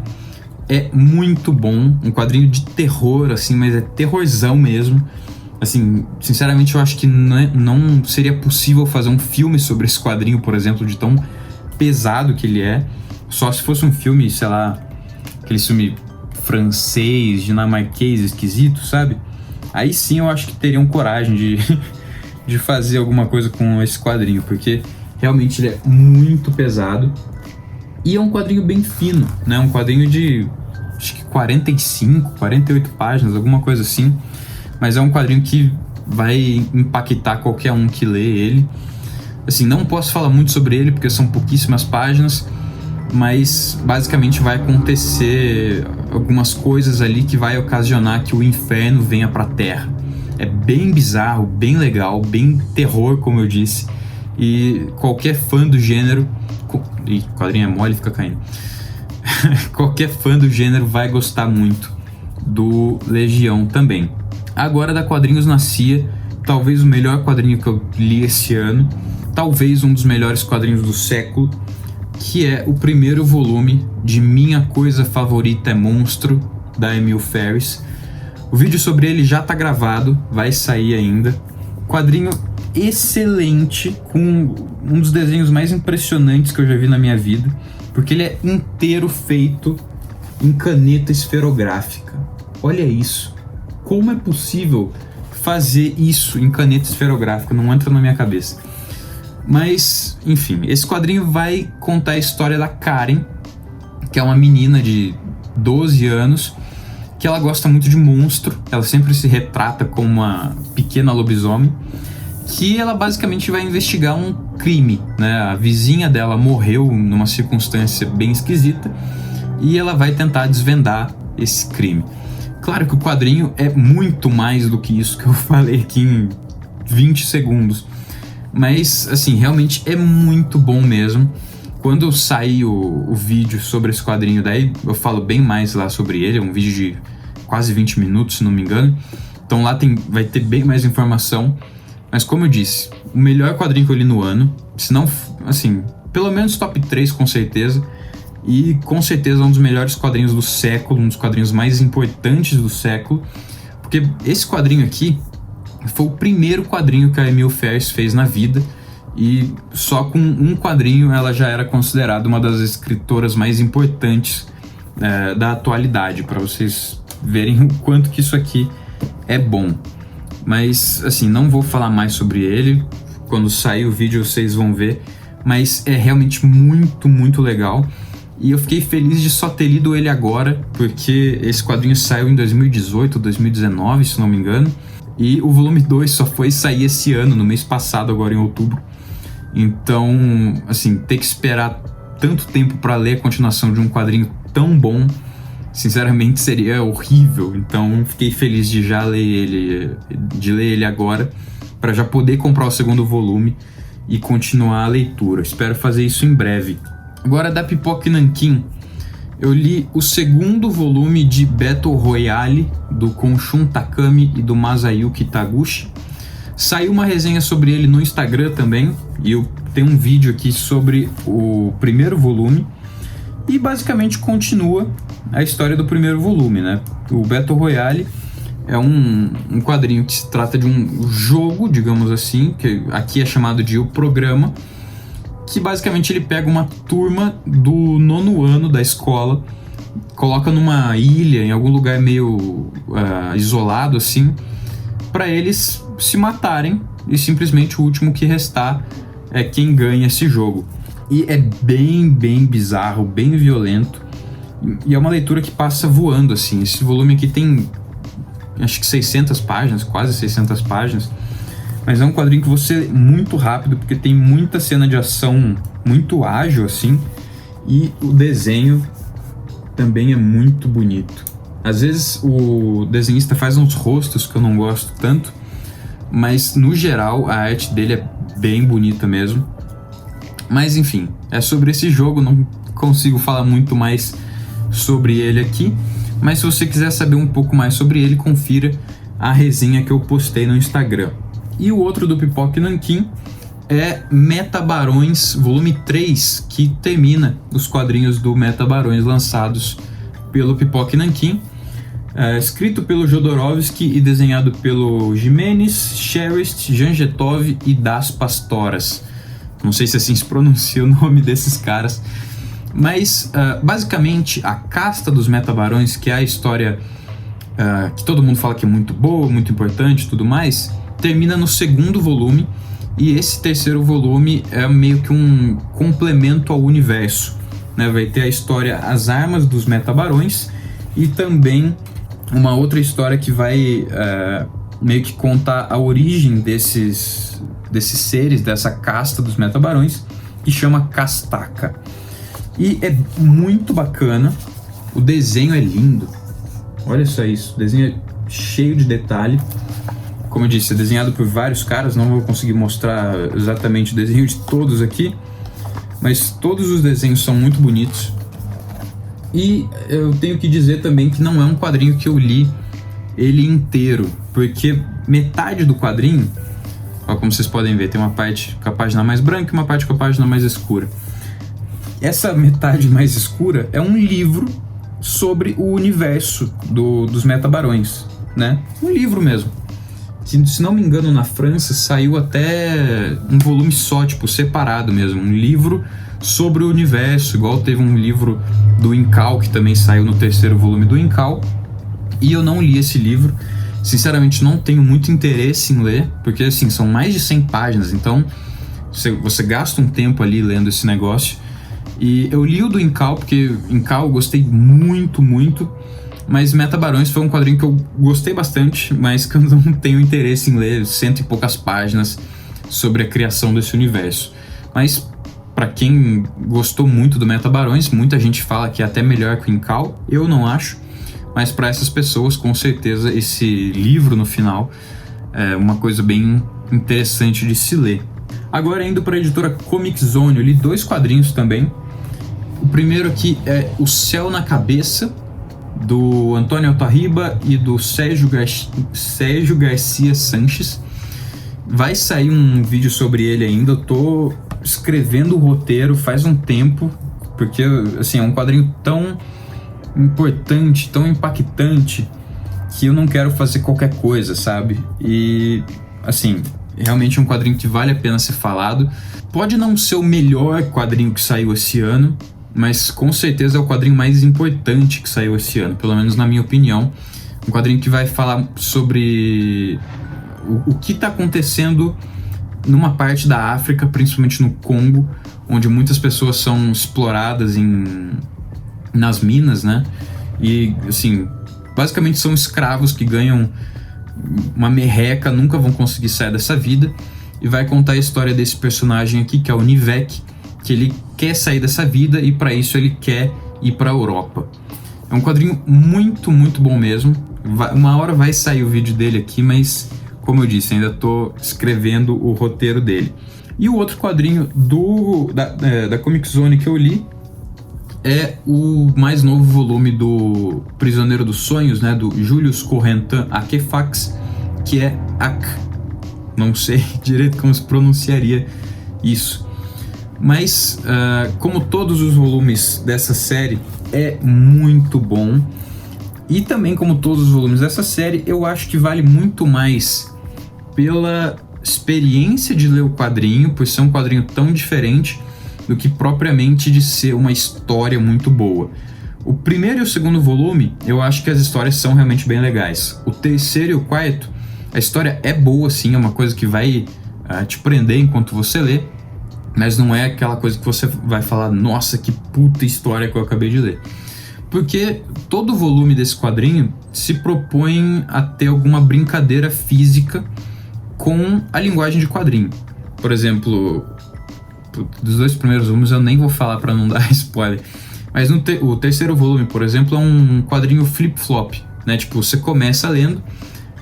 É muito bom. Um quadrinho de terror, assim, mas é terrorzão mesmo. Assim, sinceramente, eu acho que não seria possível fazer um filme sobre esse quadrinho, por exemplo, de tão pesado que ele é. Só se fosse um filme, sei lá, aquele filme francês, dinamarquês, esquisito, sabe? Aí sim eu acho que teriam coragem de fazer alguma coisa com esse quadrinho, porque realmente ele é muito pesado. E é um quadrinho bem fino, né? Um quadrinho de, acho que 45, 48 páginas, alguma coisa assim. Mas é um quadrinho que vai impactar qualquer um que lê ele. Assim, não posso falar muito sobre ele, porque são pouquíssimas páginas, mas basicamente vai acontecer algumas coisas ali que vai ocasionar que o inferno venha pra Terra. É bem bizarro, bem legal, bem terror, como eu disse. E qualquer fã do gênero... Ih, quadrinho é mole, fica caindo. Qualquer fã do gênero vai gostar muito do Legião também. Agora, da Quadrinhos na CIA, talvez o melhor quadrinho que eu li esse ano, talvez um dos melhores quadrinhos do século, que é o primeiro volume de Minha Coisa Favorita é Monstro, da Emil Ferris. O vídeo sobre ele já tá gravado, vai sair ainda. Quadrinho excelente, com um dos desenhos mais impressionantes que eu já vi na minha vida, porque ele é inteiro feito em caneta esferográfica. Olha isso. Como é possível fazer isso em caneta esferográfica? Não entra na minha cabeça. Mas, enfim, esse quadrinho vai contar a história da Karen, que é uma menina de 12 anos, que ela gosta muito de monstro. Ela sempre se retrata como uma pequena lobisomem, que ela basicamente vai investigar um crime, né? A vizinha dela morreu numa circunstância bem esquisita e ela vai tentar desvendar esse crime. Claro que o quadrinho é muito mais do que isso que eu falei aqui em 20 segundos. Mas, assim, realmente é muito bom mesmo. Quando sair o vídeo sobre esse quadrinho, daí eu falo bem mais lá sobre ele. É um vídeo de quase 20 minutos, se não me engano. Então lá vai ter bem mais informação. Mas como eu disse, o melhor quadrinho que eu li no ano. Se não, assim, pelo menos top 3 com certeza. E com certeza um dos melhores quadrinhos do século, um dos quadrinhos mais importantes do século. Porque esse quadrinho aqui foi o primeiro quadrinho que a Emil Ferris fez na vida. E só com um quadrinho ela já era considerada uma das escritoras mais importantes da atualidade. Para vocês verem o quanto que isso aqui é bom. Mas assim, não vou falar mais sobre ele. Quando sair o vídeo vocês vão ver. Mas é realmente muito, muito legal. E eu fiquei feliz de só ter lido ele agora, porque esse quadrinho saiu em 2018, 2019, se não me engano. E o volume 2 só foi sair esse ano, no mês passado, agora em outubro. Então, assim, ter que esperar tanto tempo para ler a continuação de um quadrinho tão bom, sinceramente seria horrível. Então, fiquei feliz de já ler ele agora, para já poder comprar o segundo volume e continuar a leitura. Espero fazer isso em breve. Agora, da Pipoca Nankin, eu li o segundo volume de Battle Royale do Konshun Takami e do Masayuki Taguchi. Saiu uma resenha sobre ele no Instagram também, e eu tenho um vídeo aqui sobre o primeiro volume, e basicamente continua a história do primeiro volume, né? O Battle Royale é um quadrinho que se trata de um jogo, digamos assim, que aqui é chamado de O Programa, que basicamente ele pega uma turma do 9º ano da escola, coloca numa ilha, em algum lugar meio isolado assim, para eles se matarem e simplesmente o último que restar é quem ganha esse jogo. E é bem bizarro, bem violento, e é uma leitura que passa voando assim. Esse volume aqui tem acho que 600 páginas, quase 600 páginas, mas é um quadrinho que você lê muito rápido, porque tem muita cena de ação muito ágil assim, e o desenho também é muito bonito. Às vezes o desenhista faz uns rostos que eu não gosto tanto, mas no geral a arte dele é bem bonita mesmo. Mas enfim, é sobre esse jogo, não consigo falar muito mais sobre ele aqui, mas se você quiser saber um pouco mais sobre ele, confira a resenha que eu postei no Instagram. E o outro do Pipoca e Nanquim é Metabarões volume 3, que termina os quadrinhos do Metabarões lançados pelo Pipoca e Nanquim, escrito pelo Jodorowsky e desenhado pelo Jimenez, Sherist, Janjetov e Das Pastoras. Não sei se assim se pronuncia o nome desses caras, mas basicamente a casta dos Metabarões, que é a história que todo mundo fala que é muito boa, muito importante e tudo mais, termina no 2º volume, e esse 3º volume é meio que um complemento ao universo, né? Vai ter a história As Armas dos Metabarões e também uma outra história que vai meio que contar a origem desses seres, dessa casta dos Metabarões, que chama Castaca. E é muito bacana, o desenho é lindo, olha só isso, o desenho é cheio de detalhe. Como eu disse, é desenhado por vários caras, não vou conseguir mostrar exatamente o desenho de todos aqui, mas todos os desenhos são muito bonitos. E eu tenho que dizer também que não é um quadrinho que eu li ele inteiro, porque metade do quadrinho, como vocês podem ver, tem uma parte com a página mais branca e uma parte com a página mais escura. Essa metade mais escura é um livro sobre o universo dos Metabarões, né? Um livro mesmo. Que, se não me engano, na França saiu até um volume só, tipo, separado mesmo. Um livro sobre o universo, igual teve um livro do Incal, que também saiu no 3º volume do Incal. E eu não li esse livro. Sinceramente, não tenho muito interesse em ler, porque, assim, são mais de 100 páginas. Então, você gasta um tempo ali lendo esse negócio. E eu li o do Incal, porque Incal eu gostei muito, mas Metabarões foi um quadrinho que eu gostei bastante, mas que eu não tenho interesse em ler 100 e poucas páginas sobre a criação desse universo. Mas para quem gostou muito do Metabarões, muita gente fala que é até melhor que o Incal, eu não acho, mas para essas pessoas, com certeza, esse livro no final é uma coisa bem interessante de se ler. Agora, indo para a editora Comic Zone, eu li 2 quadrinhos também. O primeiro aqui é O Céu na Cabeça, do Antônio Altarriba e do Sérgio Garcia Sanches. Vai sair um vídeo sobre ele ainda, eu tô escrevendo o roteiro faz um tempo, porque assim, é um quadrinho tão importante, tão impactante, que eu não quero fazer qualquer coisa, sabe? E assim, realmente é um quadrinho que vale a pena ser falado. Pode não ser o melhor quadrinho que saiu esse ano, mas com certeza é o quadrinho mais importante que saiu esse ano, pelo menos na minha opinião. Um quadrinho que vai falar sobre o que está acontecendo numa parte da África, principalmente no Congo, onde muitas pessoas são exploradas nas minas, né? E, assim, basicamente são escravos que ganham uma merreca, nunca vão conseguir sair dessa vida. E vai contar a história desse personagem aqui, que é o Nivek, que ele quer sair dessa vida e para isso ele quer ir para a Europa. É um quadrinho muito bom mesmo. Uma hora vai sair o vídeo dele aqui, mas como eu disse, ainda estou escrevendo o roteiro dele. E o outro quadrinho da Comic Zone que eu li é o mais novo volume do Prisioneiro dos Sonhos, né, do Julius Corentin Akefax, que é Ak. não sei direito como se pronunciaria isso. Mas, como todos os volumes dessa série, é muito bom. E também, como todos os volumes dessa série, eu acho que vale muito mais pela experiência de ler o quadrinho, por ser um quadrinho tão diferente, do que propriamente de ser uma história muito boa. O primeiro e o segundo volume, eu acho que as histórias são realmente bem legais. O terceiro e o quarto, a história é boa sim, é uma coisa que vai te prender enquanto você lê, mas não é aquela coisa que você vai falar, nossa, que puta história que eu acabei de ler. Porque todo volume desse quadrinho se propõe a ter alguma brincadeira física com a linguagem de quadrinho. Por exemplo, dos dois primeiros volumes eu nem vou falar para não dar spoiler, mas o terceiro volume, por exemplo, é um quadrinho flip-flop, né? Tipo, você começa lendo,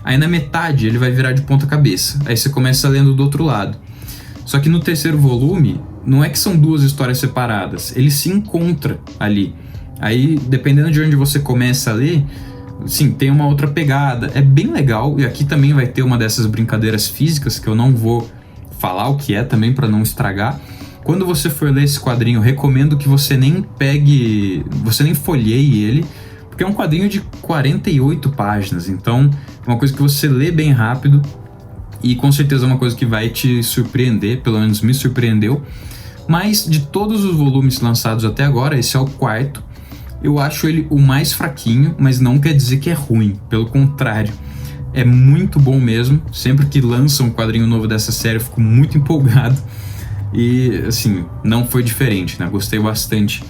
aí na metade ele vai virar de ponta cabeça, aí você começa lendo do outro lado. Só que no terceiro volume, não é que são duas histórias separadas, ele se encontra ali. Aí, dependendo de onde você começa a ler, sim, tem uma outra pegada. É bem legal, e aqui também vai ter uma dessas brincadeiras físicas, que eu não vou falar o que é também para não estragar. Quando você for ler esse quadrinho, recomendo que você nem folheie ele, porque é um quadrinho de 48 páginas, então é uma coisa que você lê bem rápido, e com certeza é uma coisa que vai te surpreender, pelo menos me surpreendeu. Mas de todos os volumes lançados até agora, esse é o quarto. Eu acho ele o mais fraquinho, mas não quer dizer que é ruim, pelo contrário, é muito bom mesmo. Sempre que lança um quadrinho novo dessa série eu fico muito empolgado, e assim, não foi diferente, né? Gostei bastante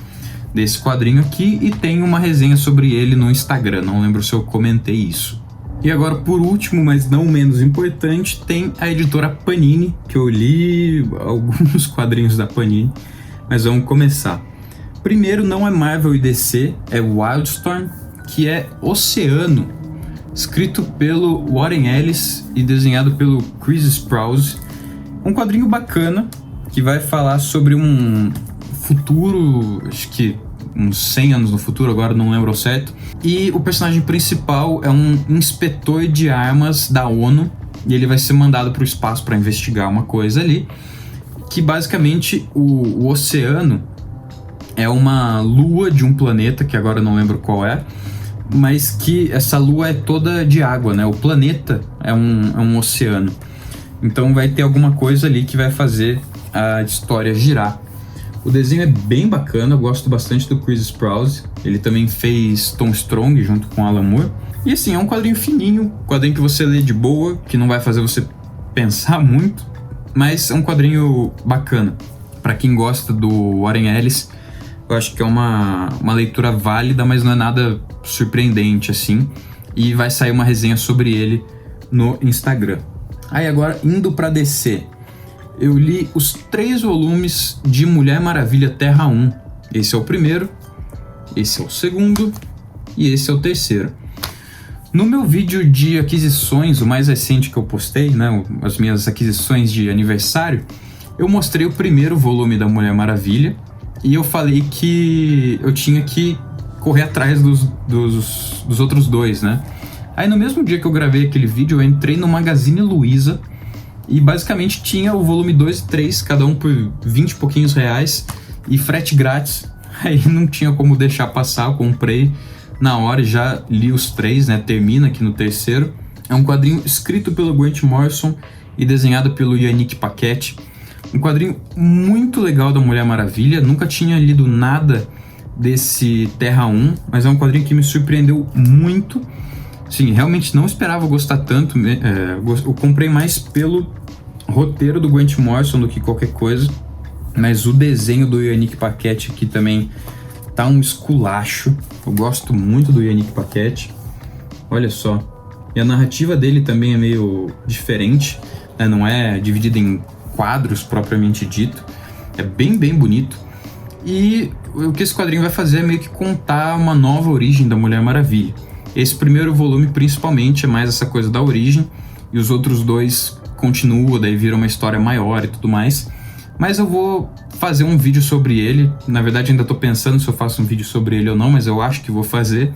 desse quadrinho aqui, e tem uma resenha sobre ele no Instagram, não lembro se eu comentei isso. E agora, por último, mas não menos importante, tem a editora Panini, que eu li alguns quadrinhos da Panini, mas vamos começar. Primeiro, não é Marvel e DC, é Wildstorm, que é Oceano, escrito pelo Warren Ellis e desenhado pelo Chris Sprouse. Um quadrinho bacana, que vai falar sobre um futuro, acho que uns 100 anos no futuro, agora não lembro ao certo. E o personagem principal é um inspetor de armas da ONU, e ele vai ser mandado para o espaço para investigar uma coisa ali, que basicamente o oceano é uma lua de um planeta, que agora eu não lembro qual é, mas que essa lua é toda de água, né? O planeta é um oceano. Então vai ter alguma coisa ali que vai fazer a história girar. O desenho é bem bacana, eu gosto bastante do Chris Sprouse. Ele também fez Tom Strong junto com Alan Moore. E assim, é um quadrinho fininho, quadrinho que você lê de boa, que não vai fazer você pensar muito, mas é um quadrinho bacana. Para quem gosta do Warren Ellis, eu acho que é uma leitura válida, mas não é nada surpreendente assim. E vai sair uma resenha sobre ele no Instagram. Aí agora, indo para DC, eu li os 3 volumes de Mulher Maravilha Terra 1. Esse é o primeiro, esse é o segundo e esse é o terceiro. No meu vídeo de aquisições, o mais recente que eu postei, né, as minhas aquisições de aniversário, eu mostrei o primeiro volume da Mulher Maravilha e eu falei que eu tinha que correr atrás dos outros 2, né? Aí no mesmo dia que eu gravei aquele vídeo, eu entrei no Magazine Luiza e basicamente tinha o volume 2 e 3, cada um por 20 e pouquinhos reais e frete grátis. Aí não tinha como deixar passar, eu comprei na hora e já li os 3, né? Termina aqui no terceiro. É um quadrinho escrito pelo Grant Morrison e desenhado pelo Yannick Paquette. Um quadrinho muito legal da Mulher Maravilha. Nunca tinha lido nada desse Terra 1, mas é um quadrinho que me surpreendeu muito. Sim, realmente não esperava gostar tanto. Eu comprei mais pelo roteiro do Grant Morrison do que qualquer coisa, mas o desenho do Yannick Paquette aqui também tá um esculacho. Eu gosto muito do Yannick Paquette. Olha só. E a narrativa dele também é meio diferente, né? Não é dividida em quadros propriamente dito. É bem bonito. E o que esse quadrinho vai fazer é meio que contar uma nova origem da Mulher Maravilha. Esse primeiro volume, principalmente, é mais essa coisa da origem, e os outros 2 continuam, daí vira uma história maior e tudo mais. Mas eu vou fazer um vídeo sobre ele. Na verdade, ainda tô pensando se eu faço um vídeo sobre ele ou não, mas eu acho que vou fazer.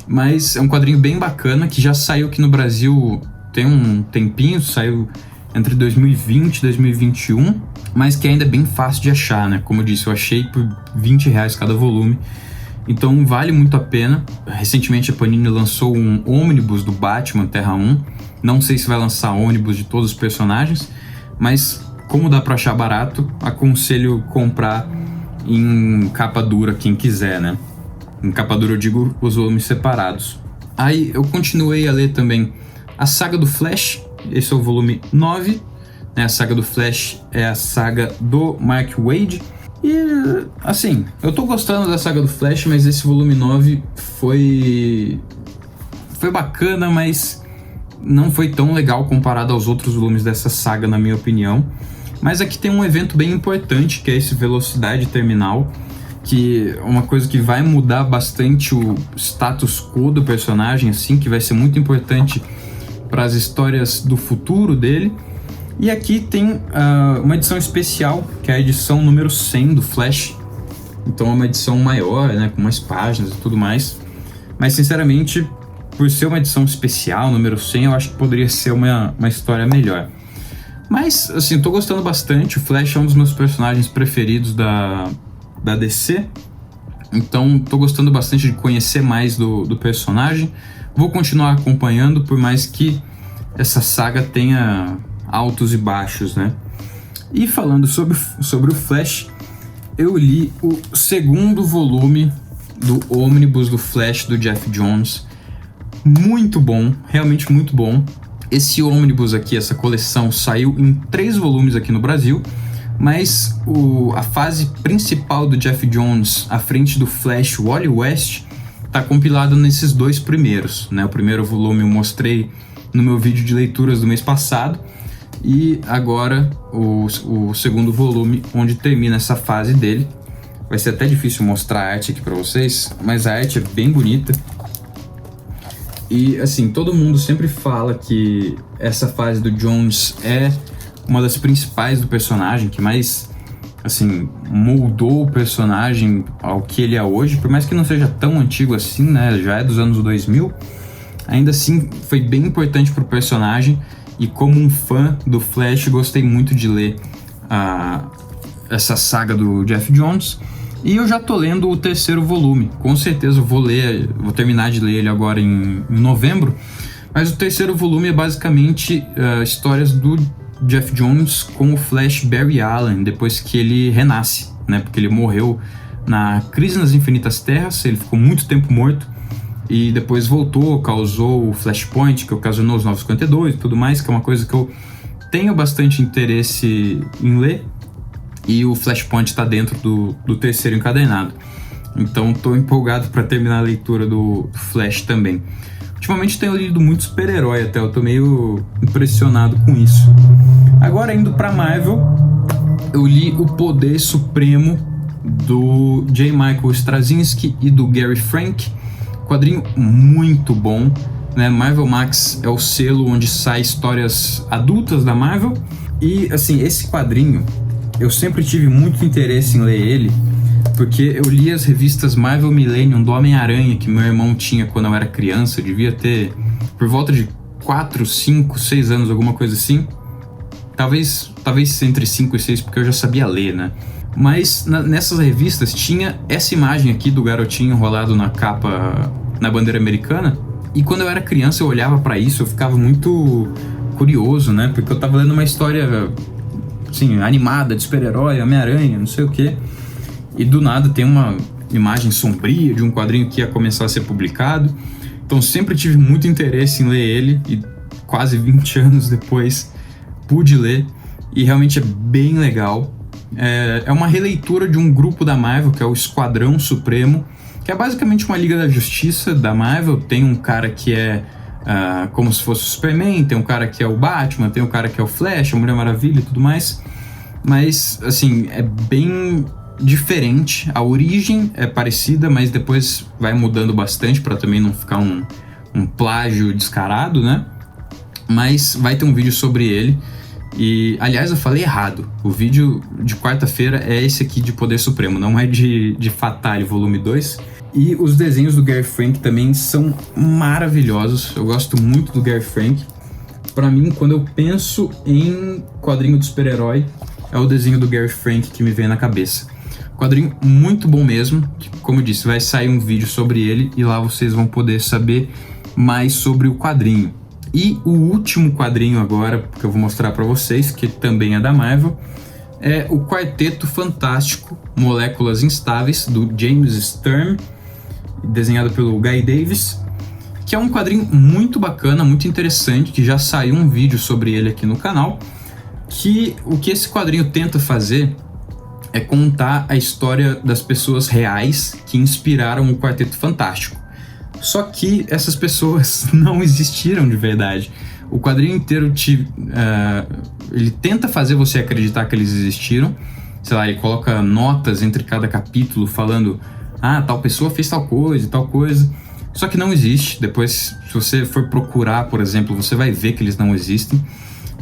Mas é um quadrinho bem bacana, que já saiu aqui no Brasil tem um tempinho, saiu entre 2020 e 2021, mas que ainda é bem fácil de achar, né? Como eu disse, eu achei por R$20 cada volume, então vale muito a pena. Recentemente a Panini lançou um ônibus do Batman Terra 1, não sei se vai lançar ônibus de todos os personagens, mas como dá pra achar barato, aconselho comprar em capa dura quem quiser, né? Em capa dura eu digo os volumes separados. Aí eu continuei a ler também a saga do Flash, esse é o volume 9, né? A saga do Flash é a saga do Mark Waid. E assim, eu tô gostando da saga do Flash, mas esse volume 9 foi bacana, mas não foi tão legal comparado aos outros volumes dessa saga, na minha opinião. Mas aqui tem um evento bem importante, que é esse Velocidade Terminal, que é uma coisa que vai mudar bastante o status quo do personagem, assim, que vai ser muito importante para as histórias do futuro dele. E aqui tem uma edição especial, que é a edição número 100 do Flash. Então é uma edição maior, né, com mais páginas e tudo mais. Mas sinceramente, por ser uma edição especial, número 100, eu acho que poderia ser uma história melhor. Mas, assim, tô gostando bastante. O Flash é um dos meus personagens preferidos da DC. Então, tô gostando bastante de conhecer mais do personagem. Vou continuar acompanhando, por mais que essa saga tenha altos e baixos, né? E falando sobre o Flash, eu li o segundo volume do ônibus do Flash do Geoff Johns. Muito bom, realmente muito bom. Esse ônibus aqui, essa coleção, saiu em 3 volumes aqui no Brasil, mas a fase principal do Geoff Johns, à frente do Flash, o Wally West, tá compilado nesses 2 primeiros, né? O primeiro volume eu mostrei no meu vídeo de leituras do mês passado, e agora o segundo volume, onde termina essa fase dele. Vai ser até difícil mostrar a arte aqui pra vocês, mas a arte é bem bonita. E assim, todo mundo sempre fala que essa fase do Johns é uma das principais do personagem, que mais, assim, moldou o personagem ao que ele é hoje, por mais que não seja tão antigo assim, né, já é dos anos 2000, ainda assim foi bem importante pro personagem, e como um fã do Flash, gostei muito de ler essa saga do Geoff Johns. E eu já tô lendo o 3º volume, com certeza vou terminar de ler ele agora em novembro, mas o 3º volume é basicamente histórias do Geoff Johns com o Flash Barry Allen, depois que ele renasce, né, porque ele morreu na Crise nas Infinitas Terras, ele ficou muito tempo morto, e depois voltou, causou o Flashpoint, que ocasionou os 952 e tudo mais, que é uma coisa que eu tenho bastante interesse em ler. E o Flashpoint está dentro do 3º encadernado. Então estou empolgado para terminar a leitura do Flash também. Ultimamente tenho lido muito super-herói até, eu tô meio impressionado com isso. Agora indo para Marvel, eu li O Poder Supremo do J. Michael Straczynski e do Gary Frank. Quadrinho muito bom, né? Marvel Max é o selo onde saem histórias adultas da Marvel. E assim, esse quadrinho eu sempre tive muito interesse em ler ele, porque eu li as revistas Marvel Millennium do Homem-Aranha que meu irmão tinha quando eu era criança. Eu devia ter por volta de 4, 5, 6 anos, alguma coisa assim. Talvez entre 5 e 6, porque eu já sabia ler, né? Mas nessas revistas tinha essa imagem aqui do garotinho enrolado na capa, na bandeira americana. E quando eu era criança eu olhava pra isso, eu ficava muito curioso, né? Porque eu tava lendo uma história, assim, animada de super-herói, Homem-Aranha, não sei o quê. E do nada tem uma imagem sombria de um quadrinho que ia começar a ser publicado. Então sempre tive muito interesse em ler ele, e quase 20 anos depois pude ler, e realmente é bem legal. É uma releitura de um grupo da Marvel, que é o Esquadrão Supremo, que é basicamente uma Liga da Justiça da Marvel. Tem um cara que é como se fosse o Superman, tem um cara que é o Batman, tem um cara que é o Flash, a Mulher Maravilha e tudo mais. Mas, assim, é bem diferente. A origem é parecida, mas depois vai mudando bastante para também não ficar um plágio descarado, né? Mas vai ter um vídeo sobre ele. E, aliás, eu falei errado. O vídeo de quarta-feira é esse aqui de Poder Supremo, não é de Fatale, volume 2. E os desenhos do Gary Frank também são maravilhosos. Eu gosto muito do Gary Frank. pra mim, quando eu penso em quadrinho de super-herói, é o desenho do Gary Frank que me vem na cabeça. Quadrinho muito bom mesmo, que, como eu disse, vai sair um vídeo sobre ele e lá vocês vão poder saber mais sobre o quadrinho. E o último quadrinho agora, que eu vou mostrar pra vocês, que também é da Marvel, é o Quarteto Fantástico Moléculas Instáveis, do James Sturm, desenhado pelo Guy Davis, que é um quadrinho muito bacana, muito interessante, que já saiu um vídeo sobre ele aqui no canal, que o que esse quadrinho tenta fazer é contar a história das pessoas reais que inspiraram o Quarteto Fantástico. Só que essas pessoas não existiram de verdade. O quadrinho inteiro ele tenta fazer você acreditar que eles existiram. Sei lá, ele coloca notas entre cada capítulo falando: ah, tal pessoa fez tal coisa e tal coisa. Só que não existe. Depois, se você for procurar, por exemplo, você vai ver que eles não existem.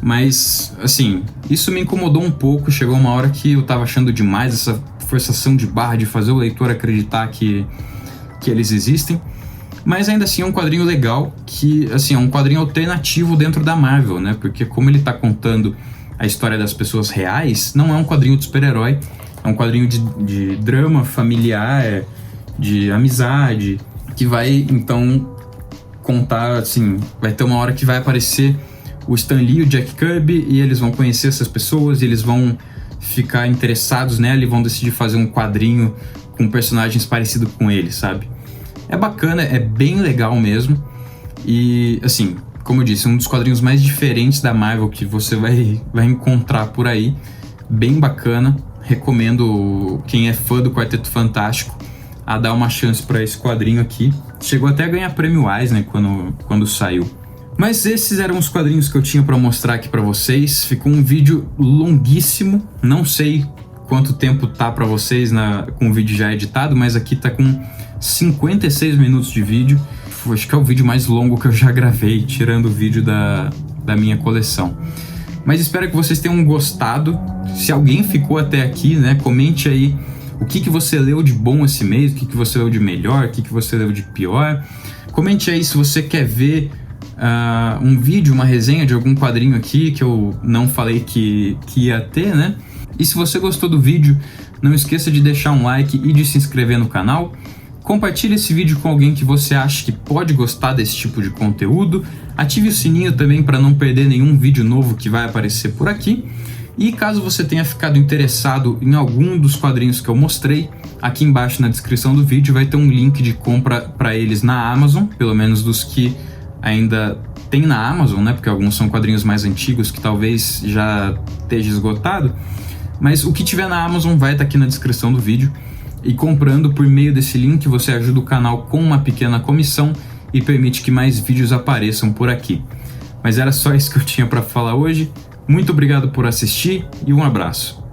Mas, assim, isso me incomodou um pouco. Chegou uma hora que eu tava achando demais essa forçação de barra de fazer o leitor acreditar que eles existem. Mas ainda assim é um quadrinho legal, que assim, é um quadrinho alternativo dentro da Marvel, né? Porque como ele tá contando a história das pessoas reais, não é um quadrinho de super-herói, é um quadrinho de drama familiar, de amizade, que vai então contar, assim, vai ter uma hora que vai aparecer o Stan Lee e o Jack Kirby e eles vão conhecer essas pessoas, e eles vão ficar interessados nela e vão decidir fazer um quadrinho com personagens parecidos com eles, sabe? É bacana, é bem legal mesmo. E, assim, como eu disse, um dos quadrinhos mais diferentes da Marvel que você vai encontrar por aí. Bem bacana. Recomendo quem é fã do Quarteto Fantástico a dar uma chance para esse quadrinho aqui. Chegou até a ganhar prêmio Eisner quando saiu. Mas esses eram os quadrinhos que eu tinha para mostrar aqui para vocês. Ficou um vídeo longuíssimo. Não sei quanto tempo tá para vocês com o vídeo já editado, mas aqui tá com 56 minutos de vídeo. Acho que é o vídeo mais longo que eu já gravei, tirando o vídeo da minha coleção. Mas espero que vocês tenham gostado. Se alguém ficou até aqui, né, comente aí o que você leu de bom esse mês, o que você leu de melhor, o que você leu de pior. Comente aí se você quer ver um vídeo, uma resenha de algum quadrinho aqui que eu não falei que ia ter, né? E se você gostou do vídeo, não esqueça de deixar um like e de se inscrever no canal. Compartilhe esse vídeo com alguém que você acha que pode gostar desse tipo de conteúdo. Ative o sininho também para não perder nenhum vídeo novo que vai aparecer por aqui. E caso você tenha ficado interessado em algum dos quadrinhos que eu mostrei, aqui embaixo na descrição do vídeo vai ter um link de compra para eles na Amazon, pelo menos dos que ainda tem na Amazon, né? Porque alguns são quadrinhos mais antigos que talvez já esteja esgotado. Mas o que tiver na Amazon vai estar aqui na descrição do vídeo. E comprando por meio desse link, você ajuda o canal com uma pequena comissão e permite que mais vídeos apareçam por aqui. Mas era só isso que eu tinha para falar hoje. Muito obrigado por assistir e um abraço.